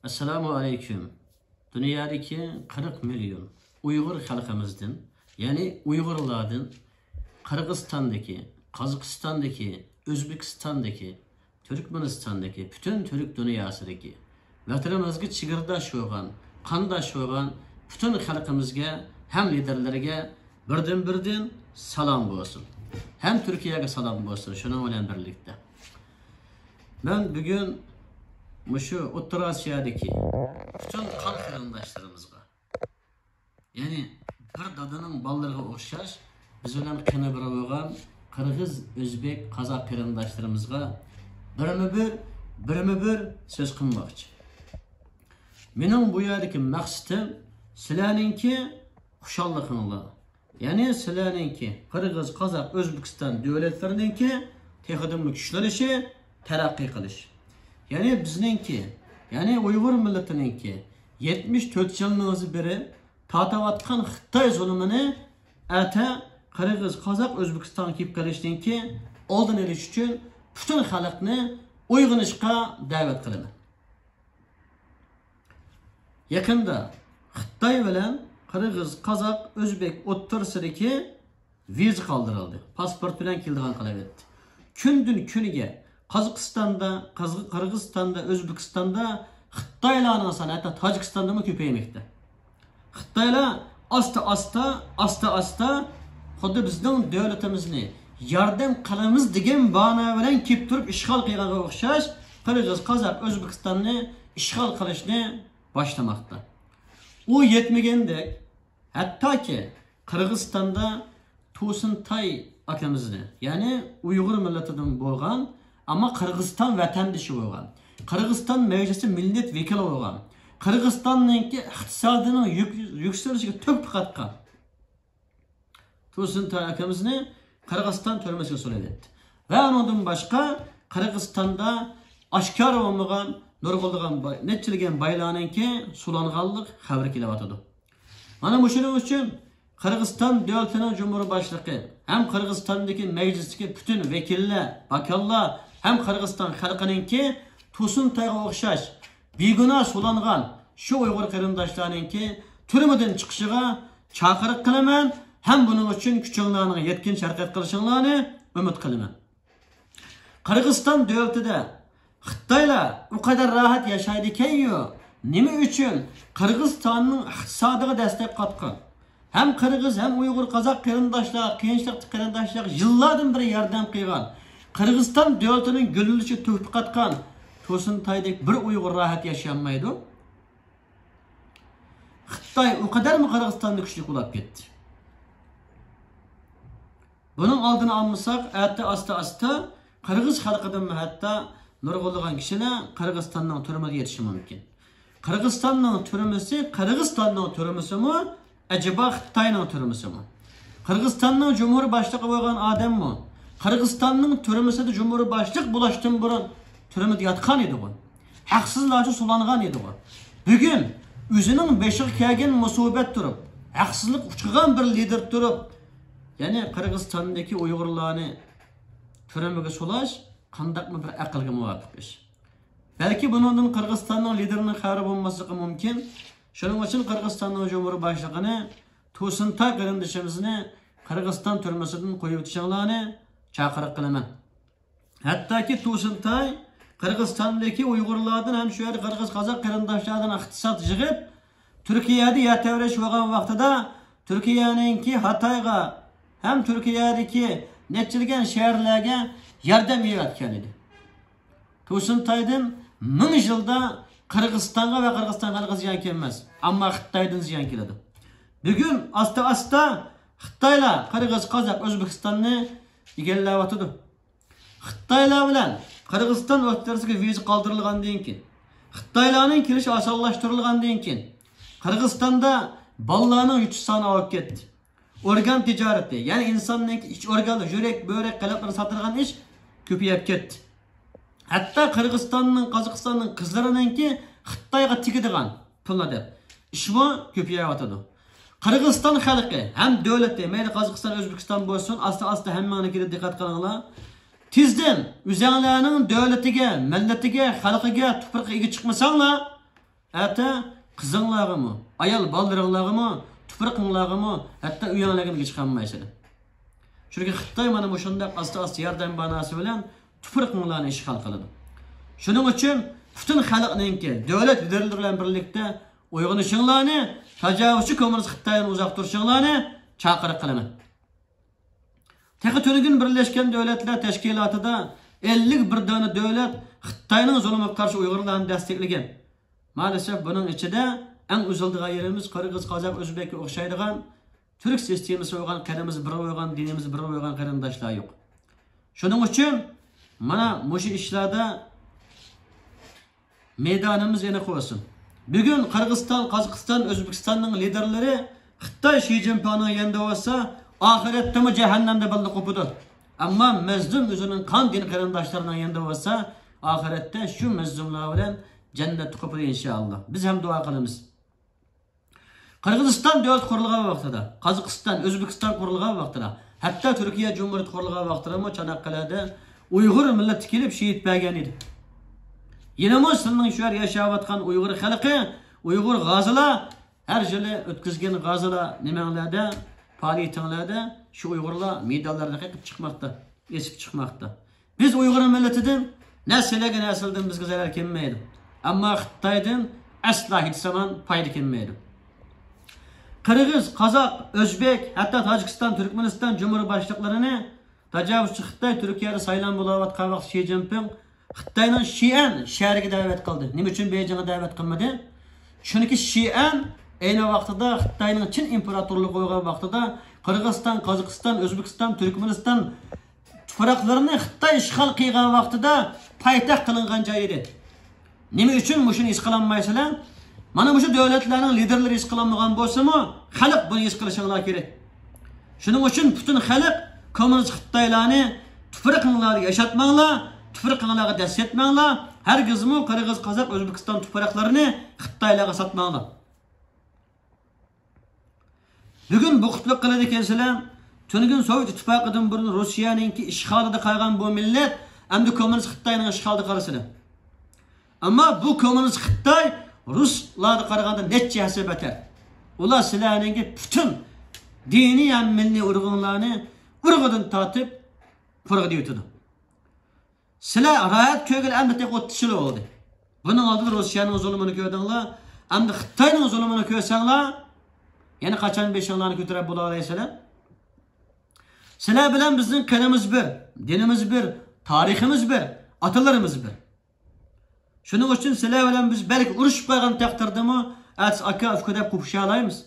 Assalamu aleyküm. Dünyadaki 40 milyon Uygur halkımızdan, yani Uygurlardan Kırgızistan'daki, Kazakistan'daki, Özbekistan'daki, Türkmenistan'daki, bütün Türk dünyasındaki vatanımızga çigirdaş olan, kandaş olan bütün halkımızga hem liderlerine birden salam olsun. Hem Türkiye'ye salam olsun. Şunun bilen birlikte. Ben bugün şu Orta Asya'daki bütün kan kırındaşlarımızga, yani bir dadının ballarına okşaş, biz olan kını bir olgan Kırgız, Özbek, Kazak kırındaşlarımızga birimi bir söz kılmakçı. Benim bu yerdeki maksadım sizlerninki kuşallıkınla. Yani sizlerninki Kırgız, Kazak, Özbekistan devletlerininki tekadımlı güçlenişi, terakki kılış. Yani bizninki, yani Uygur milletininki 74 yılınızı beri tatavatkan Xitay zulümünü ete Kırgız, Kazak, Özbekistan kiyip geliştiğinki oldun eliş için bütün halkını uygunuşka davet kılımı. Yakında Xitay bilen Kırgız, Kazak, Özbek otursudaki vize kaldırıldı. Pasport bilen kildiğen kalavetti. Kündün künüge Kazakistan'da, Kırgızistan'da, Özbekistan'da Xitaylar'ın sanatı Tacikistan'da mı köpeymekte? Xitaylar asta xuddi bizning devletimizni yardım qilamiz degan bana bilan kelib turib ishg'ol qilganga o'xshash Qirg'iz, Qozaq, O'zbekistonni ishg'ol qilishni boshlamoqda. U yetmagandek, hattoki Qirg'izistonda To'sintay akamizni, ya'ni Uyg'ur millatidan bo'lgan, ammo Qirg'iziston vatandoshi bo'lgan. Qirg'iziston majlisi millat vakili bo'lgan. Qirg'izistonninki iqtisodining yukselishiga to'p qatgan To'sintay akamizni Qirg'iziston turmasiga so'radi. Va undan boshqa Qirg'izistonda oshkor bo'lmagan, nurg'ulgan, nechilagan baylarninki sulanganlik xabar kelyapti. Mana shuning uchun Qirg'iziston davlatining Cumhurbaşlığı hem Qirg'izistondagi majlisdagi bütün vakillar, bakanlar hem Qirg'iziston xalqininki To'sintayga o'xshash beguna sulangan şu Uyg'ur qarindoshlarninki turmadan chiqishiga chaqiriq qilaman. Hem bunun için küçüklerine yetkin harakat kılışınlarını ümit kılıman. Kırgızistan devletinde Xitaylar o kadar rahat yaşaydıken yok. Nimi için Kırgızistan'ın iktisadına destek katkan. Hem Kırgız hem Uygur, Kazak kırındaşlar, gençlik kırındaşlar yıllardan beri yardım kıygan. Kırgızistan devletinin gönüllüsü tühtü katkan. To'sintay'daki bir Uygur rahat yaşayamaydı. Xitay o kadar mı Kırgızistan'da güçlük olup gitti? Bunun aldığını almışsak, hatta asta Kırgız halkıdan mı hatta nurgulluğun kişiler Kırgızistan'dan türümüne yetişi mümkün. Kırgızistan'dan türümüsü mü? Acaba Xitay'dan türümüsü mü? Kırgızistan'dan Cumhurbaşlığı olan adam mı? Kırgızistan'dan türümüsü de Cumhurbaşlık bulaştığın burun türümüde yatkan idi bu. Haksızlarca sulangan idi bu. Bugün üzünün beşik kegen musibet durup, haksızlık uçuğan bir lider durup, yani Kırgızistan'daki Uygurlarını türemege solaş, kandak mı bir akılga muvafık iş. Belki bunun Kırgızistan'ın liderinin harap olması mümkün. Şunun için Kırgızistan'ın Cumhurbaşlığını, To'sintay qarindoshimizni Kırgızistan türmesinden koyup tişanlarını çağırıp kılaman. Hatta ki To'sintay Kırgızistan'daki Uygurlardan hem şu yer Kırgız, Kazak qarindoshlardan iqtisod yig'ib, Türkiye'de yatavrash bo'lgan vaqtida Türkiye'ninki Hatayga hem Türkiye'deki neçilgen şehirlerge yardım yaratgan edi. To'sintaydan 1000 yılda Kırgızistan'a ve Kırgızistan halkı ziyan kelmez. Ama Xitaydan ziyan keladi. Bugün asta Xitaylar Kırgız, Kazak, Özbekistan'ı egallayotidir. Xitaylar bilan Kırgızistan o'rtasiga viza qoldirilgandan keyin, Xitaylarning kelishi osonlashtirilgandan keyin Kırgızistan'da ballarning yutuş soni ortib ketdi. Organ ticareti, yani insanın iç organı, yürek, börek, kalapları satırgan iş köpeyip ketdi. Hatta Kırgızistan'ın, Kazakistan'ın kızlarının ki Xitayga tikidigan pullar deb iş bu köpeyeyotidir. Kırgızistan halkı hem devleti, meyli Kazakistan, Özbekistan bo'lsin, asta hemmanınkine dikkat qilinglar. Tizden üzerlerinin devletige, milletiga, halkıga, tupraqqa ega chiqmasanglar, ata qizinglarga ayol bolalarga tuproqinglarga hatto uyinglarga chiqolmaysizlar. Chunki Xitoy mana bu shunday asta-asta yordam banasi bilan tuproqlarni ishg'ol qiladi. Shuning uchun butun xalqninki davlat liderlari bilan birlikda uyg'onishinglarni, tajovuzchi kommunist Xitoydan uzoq turishinglarni chaqiriq qilaman. Teqi Tönigin Birleşken Devletler Teşkilatı'da 51 tane devlet Xitoyning zulmüne karşı Uygurlarni destekleyen. Maalesef bunun içinde en üzüldüğü yerimiz Qırgız, Kazak, Özbek'e okşaydıgan Türk sistemisi olgan, kanımız bir olgan, dinimiz bir olgan qarindaşlar yok. Şunun için mana muşu işlerde meydanımız yana koysun. Bugün Kırgızistan, Kazakistan, Özbekistan'ın liderleri Xitoy Xi Jinping'in yanında olsa ahirette mi cehennemde balık kopudu. Ama mezlum özünün kan din qarindaşlarının yanında olsa ahirette şu mezlumlar bilen cennet kopudu inşallah. Biz hem dua kılımız. Kırgızistan devlet kurulgan vaxtıda, Kazakistan, Özbekistan kurulgan vaxtıda, hatta Türkiye Cumhuriyeti kurulgan vaxtıda mı Çanakkale'de Uygur milleti kelip şehit bergen idi. Yine Müslümanın şu yaşayatkan Uygur halkı, Uygur gazılar her yılı ötküzgen gazılar nimenlerde, faaliyetlerinde şu Uygurlar meydanlarda kalkıp çıkmakta, esip çıkmakta. Biz Uygur milletiden nesilden bizge zarar kelmeydi. Ama Xitoydan asla hiç zaman payda kelmeydi. Kırgız, Kazak, Özbek, hatta Tacikistan, Türkmenistan Cumhurbaşkanlarını tajovuzchi Xitoy Türkiye'de saylan bo'layotgan vaqt Xi Jinping Xitoyning Xi'an shahriga da'vat qildi. Nima uchun Beijingga da'vat qilmadi? Chunki Xi'an ayni vaqtida Xitoyning chin imperatorligi qo'ygan vaqtida Qirg'iziston, Qozog'iston, O'zbekiston, Turkmaniston tuproqlarini Xitoy ishg'ol qilgan vaqtida poytaxt qilingan joy edi. Nima uchun shuni ish qilinmaysizlar? Mana bu devletlerin liderleri iş kılanmagan bolsa-mı, xalq bunu iş qilishinglar kerak. Shuning uchun butun xalq kommunist Xitoylarni tuproqinglarga yaşatmanglar, tuproqinglarga dast etmanglar. Herkesmi Qirg'iz, Qozaq, O'zbekiston tuproqlarini Xitoylarga satmanglar. Bugun bu qutluq qiladi ekansilar, Tönigin Sovet İttifaqıdan burun Rossiyaninki ishg'olida qolgan bu millat endi kommunist Xitoyning ishg'olida qarasizlar. Ama bu kommunist Xitoy Ruslarga qaraganda necha hassa beter. Ular sizlarning bütün dini ham milliy urg'unlarni urg'idan tortib qurg'ida yutadi. Sizlar rahat ko'ngil albatta o'tishlar oldi. Buning oldida Rossiyaning zulmini ko'rdinglar, endi Xitoyning zulmini ko'rsanglar, yana qachon beshinglarni ko'tarib bo'la olasizlar? Sizlar bilan bizning qanimiz bir, dinimiz bir, tariximiz bir, atalarimiz bir. Şunun için sizler bilen biz belki urushib qolgan taqdirdami, aka uka deb qopshalaymiz.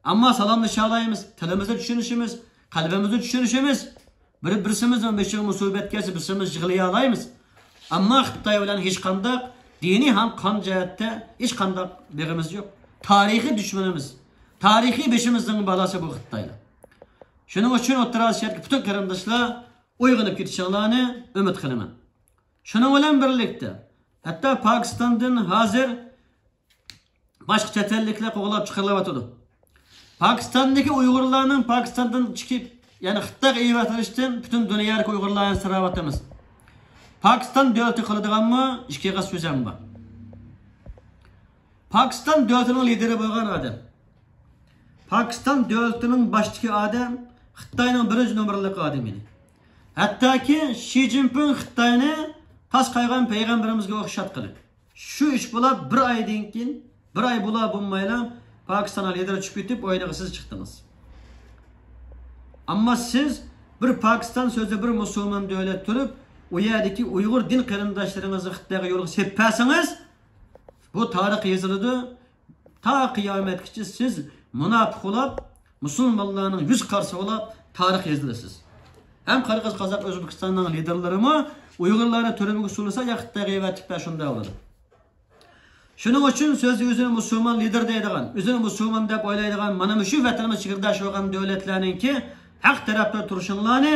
Ammo salomlashalaymiz, tilimizni tushunishimiz, qalbimizni tushunishimiz, bir-birimizdan beşik musibat kelsa birimiz yig'lay olamiz. Ammo Xitoy bilan hech qanday diniy ham qon jihatda hech qanday beg'imiz yo'q. Tarixiy dushmanimiz, tarixiy beshimizning balasi bu Xitoylar. Shuning uchun O'rta Osiyodagi butun qarindoshlar uyg'onib ketishinglarni umid qilaman. Shuning bilan birlikda hatta Pakistan'dan hazır başka çetellikler qo'g'lab chiqarilyapti. Pakistan'daki Uygurlarning Pakistan'dan chiqib, yani Xitoyga evatilishdan butun dunyoga Uygurlarni siravatamiz. Pakistan devleti qiladiganmi, ishga so'zam bor. Pakistan devletining lideri bo'lgan odam. Pakistan devletining boshidagi odam Xitoyning birinchi nomerlik odami edi. Hattoki Xi Jinping Xitoyni pas qaygan peygamberimizga o'xshat qilib. Shu ish bo'lib bir oydan keyin, bir oy bo'la bo'lmaylar, Pakiston lideri chiqib ketib, o'yinaga siz chiqdingiz. Ammo siz bir Pakiston so'zi bir musulmon davlat turib, u yerdagi Uyg'ur din qarindoshlaringizni Xitoyga yo'lga seppasangiz, bu tarix yoziladi. Ta qiyomatgacha siz munofiq bo'lib, musulmonlarning yuz qarshi bo'lib tarix yozilasiz. Hem Qirg'iz, Qozaq, O'zbekistonning liderlarimi Uyg'urlarni turmuga sulasa ya Xitoyga evatib shunday bo'ladi. Shuning uchun so'zni o'zini musulmon lider deydigan, o'zini musulmon deb o'ylaydigan mana shu vatanimiz chigirdash bo'lgan davlatlarningki haq tarafda turishinglarni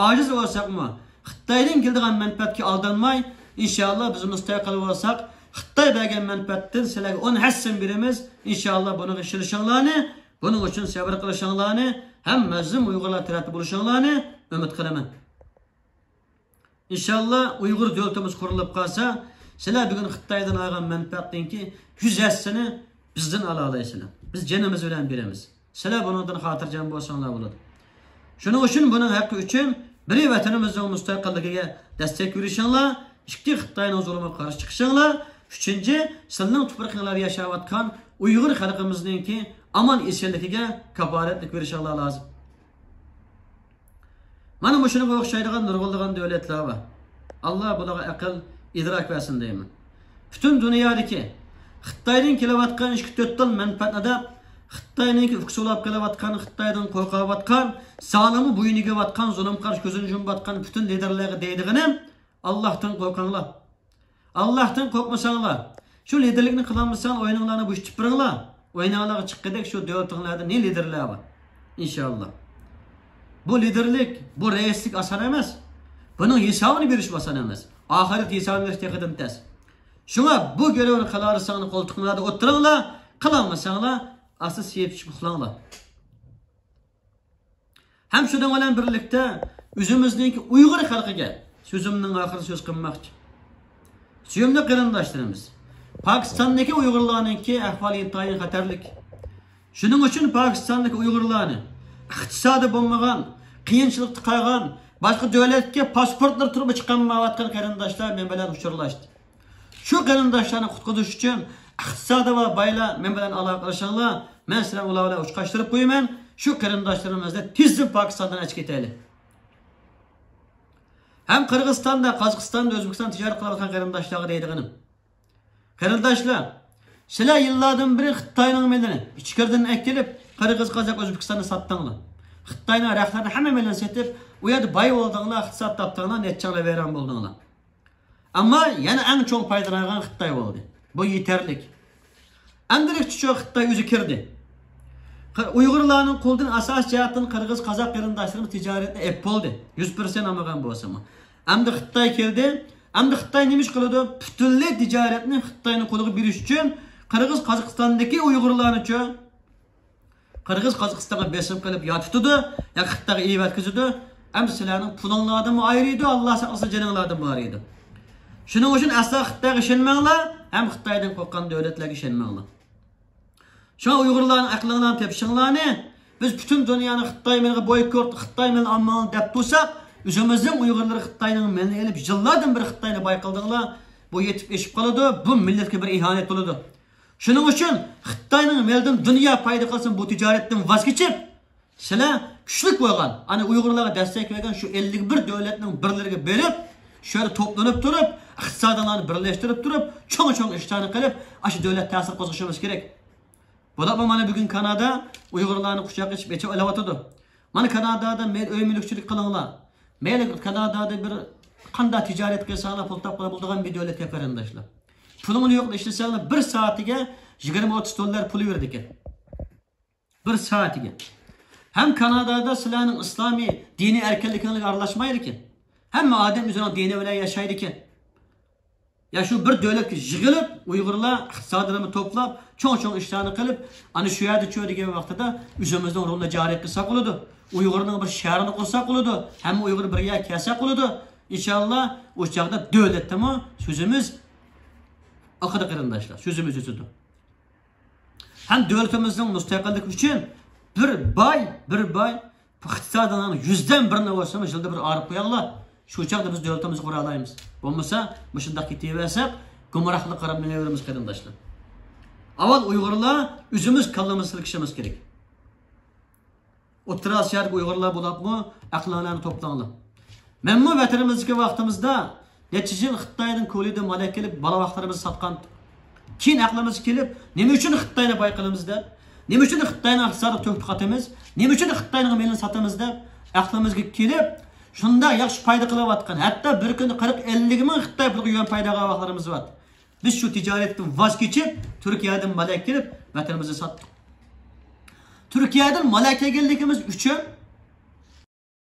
ojiz bo'lsaqmi, Xitoydan keladigan manfaatga aldanmay, inshaalloh biz mustaqil bo'lsak, Xitoy bergan manfaatdan sizlarga 10 hassan beramiz. Inshaalloh buni ishilishinglarni, buning uchun sabr qilishinglarni, ham mazlum Uyg'urlar tarafida bo'lishinglarni umid qilaman. İnşallah Uygur devletimiz kurulup kalsa, Sizler bugün Xitaydan algan menfaatdan ki 100 hissini bizden alaysizlar. Biz canımız bilen birimiz. Sizler bundan hatırjam bolsanlar boladı. Şunun için bunun hakkı için bir vatanımızın müstakilligiga destek verişinglar, ikki Xitayning zulmüne qarshi chiqishinglar, üçüncü sizning tuproqinglarda yaşayotgan Uyg'ur xalqimizningki aman esenligiga kafolatlik verishinglar lazım. Mana bu shunga o'xshaydigan nurg'unlagan davlatlar bor. Allah bularga aql, idrak versin deyman. Bütün dünyadaki Xitaydan kelayotgan 2-4 yil manfaatida Xitayning uksulab kelayotgan, Xitaydan qo'rqayotgan, salimi bo'yniga vatgan, zulm qarshi ko'zini yumbatgan bütün liderlarga deydigini Allah'tan qo'rqinglar. Allah'tan qo'rqmasanglar, şu liderlikni qilolmasanglar, o'yininglarni bo'shitib turinglar. O'yininglarga chiqqidek şu davlatlarda ne liderlar bor. İnşallah. Bu liderlik, bu reislik asan emas. Bunun hesabını berish asan emas. Ahiret hesabını berish teqadim tez. Şuna bu görevni qilarsangiz qo'ltiqlarda o'tiringlar, qilolmasanglar asıl sevip uxlanglar. Hem şundan bilan birlikte özümüzdeki Uyg'ur xalqiga sözümning oxiri söz qilmoqchi. Suyumli qarindoshlarimiz, Pokistondagi Uyg'urlarningki ahvoli intayin xatarlik. Shuning uchun Pokistondagi Uyg'urlarni iqtisodi bo'lmagan, qiyinchilikda qolgan, boshqa davlatga pasportlar turib chiqamayotgan qarindoshlar men bilan uchrashdi. Shu qarindoshlarni qutqizish uchun iqtisodi va baylar men bilan aloqalashinglar. Men sizlarni ular bilan uchqashtirib qo'yaman. Shu qarindoshlarimizni tezda Pokistondan chiqib ketaylik. Hem Qirg'izistonda, Qozog'istonda, O'zbekiston tijorat qilayotgan qarindoshlarga deydiganim. Qarindoshlar, sizlar yillardan beri Xitoyning melini ichkaridan kelib, Qirg'iz, Qozoq, O'zbekistonni sotdinglar. Xitoyning rahbarlarini hamma melini setib, u yerda boy bo'ldinglar, iqtisod topdinglar, netchalar vayron bo'ldinglar. Ama yana eng cho'ng foydalanan Xitoy bo'ldi. Bu yeterlik. Endilikçi çok Xitoy yüzü kirdi. Uyg'urlarning qo'ldan asos jihatdan Qirg'iz, Qozoq qarindoshlarimiz tijoratda ep bo'ldi. 100% olmagan bo'lsa-mu. Endi Xitoy keldi. Endi Xitoy nima ish qiladi? Butunlay tijoratni Xitoyning qo'liga berish uchun Qirg'iz, Qozog'istondagi Uyg'urlarni Qirg'iz, Qozog'istonga besim qilib yotitdi, yoki Xitoyga yetkazdi. Endi sizlarning pulinglardan ayrıydı, Allah saqlasa janinglardan ayrıydı. Shuning uchun asla Xitoyga ishonmanglar, ham Xitoydan qo'rqqan davlatlarga ishonmanglar. Şu Uyg'urlarning aqlinglarni tepishinglarni, biz bütün dünyanın Xitoy menga boykot, Xitoy men amman deb tursak, o'zimizning Uyg'urlar Xitoyning meni elib yillardan bir Xitoyni bayqildinglar, bu yetib eshib qoladi, bu millatga bir ihanat bo'ladi. Shuning uchun Xitoyning meldan dunyo foyda qilsin bu tijoratdan voz kechib, sizlar kuchli bo'lgan, ana Uyg'urlarga destek bergan şu 51 davlatning birlariga berib, şöyle toplanıp durup, iqtisodlarni birlashtirib turib, cho'ng-cho'ng ishlarni qilib, aşı davlat ta'sir qo'zg'ashimiz kerak. Bu da mana bugün Kanada Uyg'urlarni quchoq ichib echib olayotidu. Mana Kanadada men uy mulkchilik qilinglar. Mayli Kanadada bir qanday tijorat qilsanglar, pul topib bo'ladigan bir davlatga qarindoshlar. Pulingni yo'q ishlasanglar 1 soatiga 20-30 dollar pul berdi ekan. 1 soatiga. Hem Kanadada sizlarning islomiy diniy erkinliklarga aralashmaydi ekan. Hamma odam o'zining dini bilan yashaydi ekan. Ya şu bir devletki yığılıp, Uyg'urlar iqtisodlarini to'plab, cho'ng-cho'ng ishlarni qilib, ana shu yerda cho'digan vaqtida o'zimizning o'rnida joriy qilsak bo'ladi. Uyg'urning bir shahrini qursak bo'ladi, hamma Uyg'ur birga kelsak bo'ladi. Inshaalloh o'sha chaqda davlatdami so'zimiz oqida qarindoshlar, so'zimiz o'tadi. Ham davlatimizning mustaqilligi uchun bir boy iqtisoddan 100dan birini bo'lsa, yilda bir arib qo'yinglar. Şu çağda biz devletimizi kuralayımız. Olmasa, bu şundak gittiği gumurahlı qarab meneverimiz qarindoshlar. Aval Uyg'urlar üzümüz kallamızlık işimiz gerek. O'rta Osiyoda Uyg'urlar bo'libmi, aqllarni to'planglar. Men bu vatanimizdagi vaqtimizda necha yil Xitoyning qo'lida malak kelib, bola vaqtlarimizni sotgan. Keyin aqlimiz kelib, nima uchun Xitoyni bayqilamiz deb, nima uchun Xitoyning iqtisodiy to'qqiqatimiz, nima uchun Xitoyning melini sotamiz deb aqlimizga kelib, shunda yaxshi foyda qilayotgan, hatto bir kunda 40-50 ming Xitoy puliga yo'n foyda qilganlarimiz bor. Biz şu ticaretten voz kechib, Turkiyadan malak kelib, vatanimizni sotdik. Turkiyadan malak kelganligimiz uchun